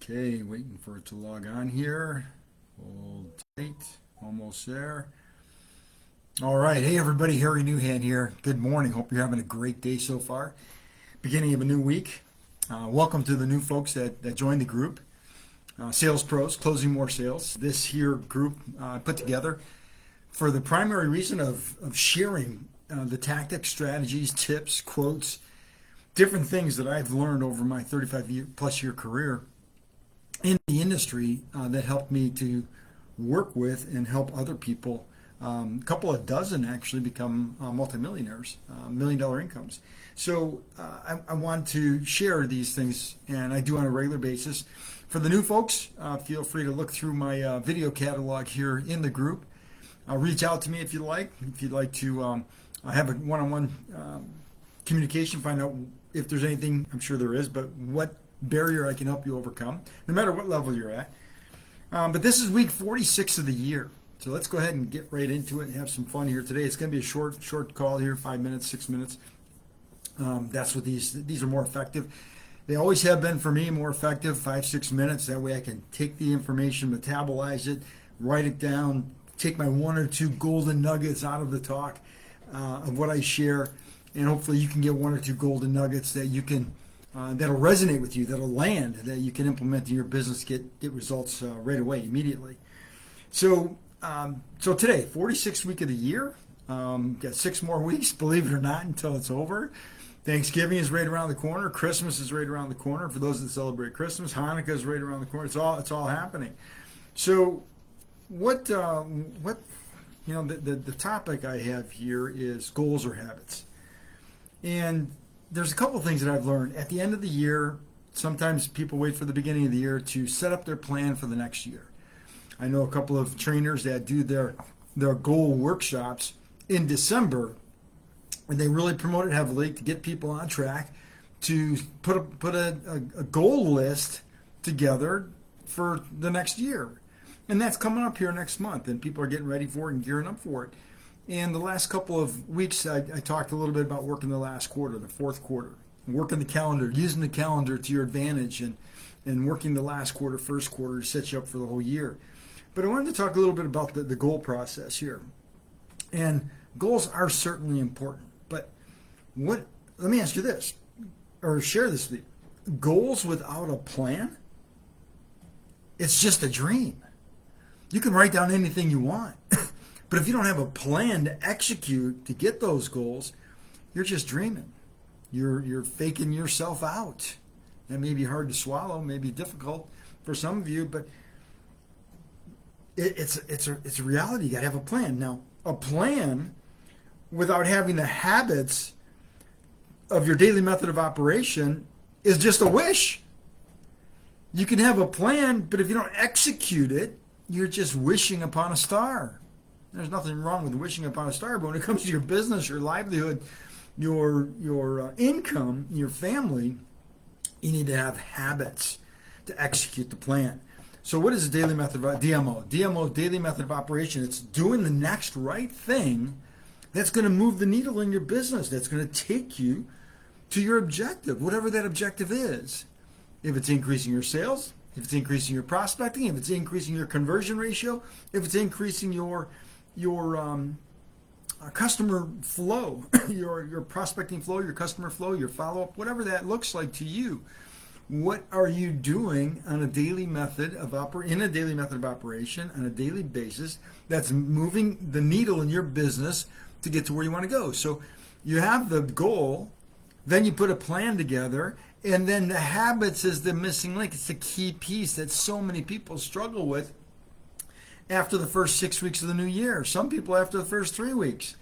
Okay, waiting for it to log on here. Hold tight. Almost there. All right. Hey, everybody. Harry Newhand here. Good morning. Hope you're having a great day so far. Beginning of a new week. Welcome to the new folks that joined the group. Sales Pros, Closing More Sales. This here group put together for the primary reason of sharing the tactics, strategies, tips, quotes, different things that I've learned over my 35 plus year career in the industry that helped me to work with and help other people. A couple of dozen actually become multimillionaires, $1 million incomes. So I want to share these things, and I do on a regular basis. For the new folks, feel free to look through my video catalog here in the group. Reach out to me if you like. If you'd like to have a one-on-one communication, find out if there's anything, I'm sure there is, but what barrier I can help you overcome, no matter what level you're at. But this is week 46 of the year. So let's go ahead and get right into it and have some fun here today. It's going to be a short call here, 5 minutes, 6 minutes. That's what these are more effective. They always have been for me, more effective, 5-6 minutes. That way I can take the information, metabolize it, write it down, take my one or two golden nuggets out of the talk of what I share, and hopefully you can get one or two golden nuggets that you can that'll resonate with you, that'll land, that you can implement in your business, get results right away, immediately. So today, 46th week of the year. Got 6 more weeks, believe it or not, until it's over. Thanksgiving is right around the corner. Christmas is right around the corner. For those that celebrate Christmas, Hanukkah is right around the corner. It's all happening. So what the topic I have here is goals or habits. And there's a couple of things that I've learned. At the end of the year, sometimes people wait for the beginning of the year to set up their plan for the next year. I know a couple of trainers that do their goal workshops in December, and they really promote it heavily to get people on track to put a goal list together for the next year. And that's coming up here next month, and people are getting ready for it and gearing up for it. And the last couple of weeks, I talked a little bit about working the last quarter, the fourth quarter, working the calendar, using the calendar to your advantage, and working the last quarter, first quarter to set you up for the whole year. But I wanted to talk a little bit about the goal process here. And goals are certainly important. But let me ask you this, or share this with you. Goals without a plan, it's just a dream. You can write down anything you want. But if you don't have a plan to execute to get those goals, you're just dreaming. You're faking yourself out. That may be hard to swallow, may be difficult for some of you, but it's a reality. You got to have a plan. Now, a plan without having the habits of your daily method of operation is just a wish. You can have a plan, but if you don't execute it, you're just wishing upon a star. There's nothing wrong with wishing upon a star, but when it comes to your business, your livelihood, your income, your family, you need to have habits to execute the plan. So what is a daily method of DMO? DMO, daily method of operation. It's doing the next right thing that's going to move the needle in your business, that's going to take you to your objective, whatever that objective is. If it's increasing your sales, if it's increasing your prospecting, if it's increasing your conversion ratio, if it's increasing your customer flow, your prospecting flow, your customer flow, your follow-up, whatever that looks like to you. What are you doing on a daily method of operation on a daily basis that's moving the needle in your business to get to where you want to go? So you have the goal, then you put a plan together, and then the habits is the missing link. It's the key piece that so many people struggle with after the first 6 weeks of the new year. Some people after the first 3 weeks.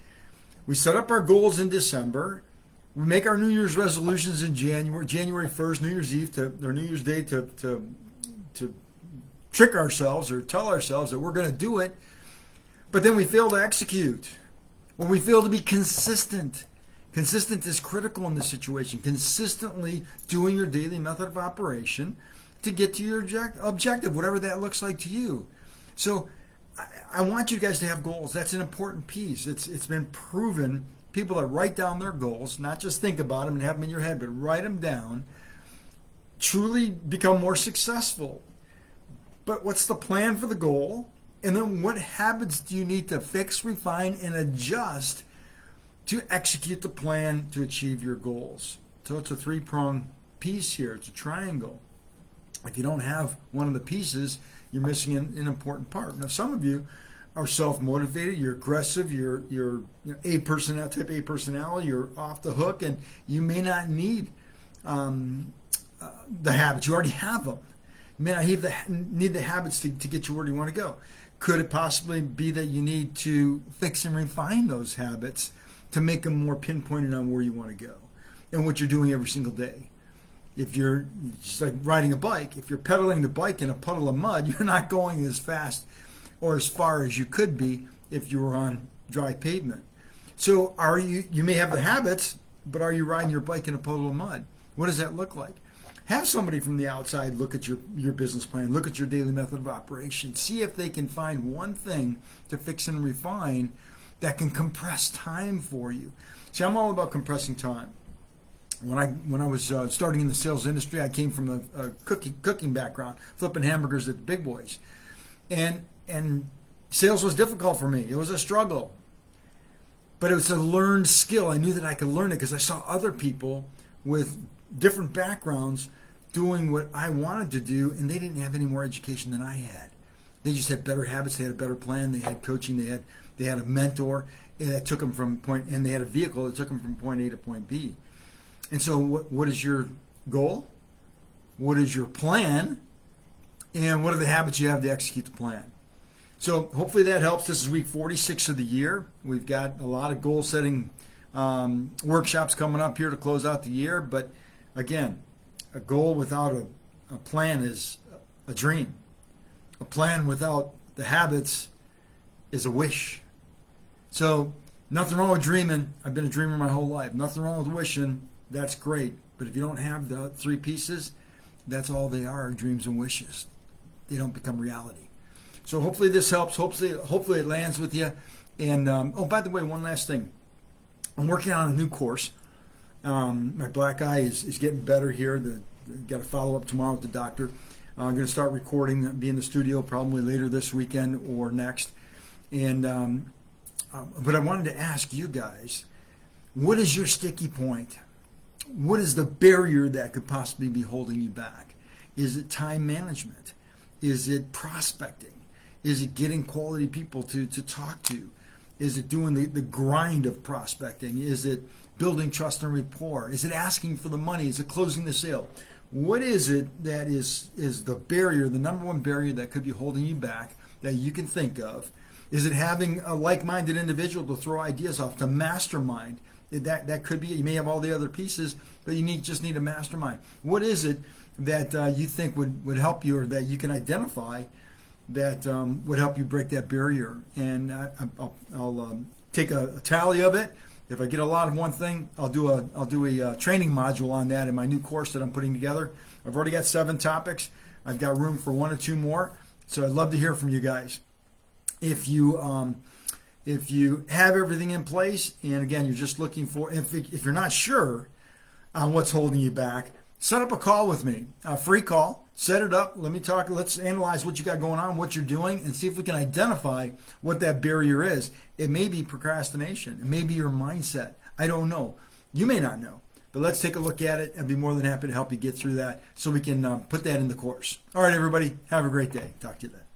We set up our goals in December. We make our New Year's resolutions in January 1st, New Year's Eve or New Year's Day to trick ourselves or tell ourselves that we're going to do it. But then we fail to execute. When we fail to be consistent. Consistent is critical in this situation. Consistently doing your daily method of operation to get to your objective, whatever that looks like to you. So I want you guys to have goals. That's an important piece. It's been proven. People that write down their goals, not just think about them and have them in your head, but write them down, truly become more successful. But what's the plan for the goal? And then what habits do you need to fix, refine, and adjust to execute the plan to achieve your goals? So it's a three-pronged piece here. It's a triangle. If you don't have one of the pieces, you're missing an important part. Now, some of you are self-motivated, you're aggressive, you're A personality, type A personality, you're off the hook, and you may not need the habits. You already have them. You may not need the habits to get you where you want to go. Could it possibly be that you need to fix and refine those habits to make them more pinpointed on where you want to go and what you're doing every single day? If you're just like riding a bike, if you're pedaling the bike in a puddle of mud, you're not going as fast or as far as you could be if you were on dry pavement. So you may have the habits, but are you riding your bike in a puddle of mud? What does that look like? Have somebody from the outside look at your business plan, look at your daily method of operation, see if they can find one thing to fix and refine that can compress time for you. See, I'm all about compressing time. When I was starting in the sales industry, I came from a cooking background, flipping hamburgers at the Big Boys, and sales was difficult for me. It was a struggle, but it was a learned skill. I knew that I could learn it because I saw other people with different backgrounds doing what I wanted to do, and they didn't have any more education than I had. They just had better habits. They had a better plan. They had coaching. They had a mentor that took them from point, and they had a vehicle that took them from point A to point B. And so what is your goal? What is your plan? And what are the habits you have to execute the plan? So hopefully that helps. This is week 46 of the year. We've got a lot of goal setting workshops coming up here to close out the year. But again, a goal without a plan is a dream. A plan without the habits is a wish. So nothing wrong with dreaming. I've been a dreamer my whole life. Nothing wrong with wishing. That's great. But if you don't have the three pieces, that's all they are, dreams and wishes. They don't become reality. So hopefully this helps. Hopefully it lands with you. And oh, by the way, one last thing. I'm working on a new course. My black eye is getting better here. Got a follow-up tomorrow with the doctor. I'm going to start recording, be in the studio probably later this weekend or next. And but I wanted to ask you guys, what is your sticky point? What is the barrier that could possibly be holding you back? Is it time management? Is it prospecting? Is it getting quality people to talk to? Is it doing the grind of prospecting? Is it building trust and rapport? Is it asking for the money? Is it closing the sale? What is it that is the barrier, the number one barrier that could be holding you back that you can think of? Is it having a like-minded individual to throw ideas off, to mastermind? That could be it. You may have all the other pieces, but you just need a mastermind. What is it that you think would help you, or that you can identify that would help you break that barrier? And I'll take a tally of it. If I get a lot of one thing, I'll do a training module on that in my new course that I'm putting together. I've already got 7 topics. I've got room for 1 or 2 more. So I'd love to hear from you guys. If you have everything in place, and again, you're just looking for, if you're not sure on what's holding you back, set up a call with me, a free call. Set it up. Let me talk. Let's analyze what you got going on, what you're doing, and see if we can identify what that barrier is. It may be procrastination. It may be your mindset. I don't know. You may not know. But let's take a look at it. I'd be more than happy to help you get through that so we can put that in the course. All right, everybody. Have a great day. Talk to you then.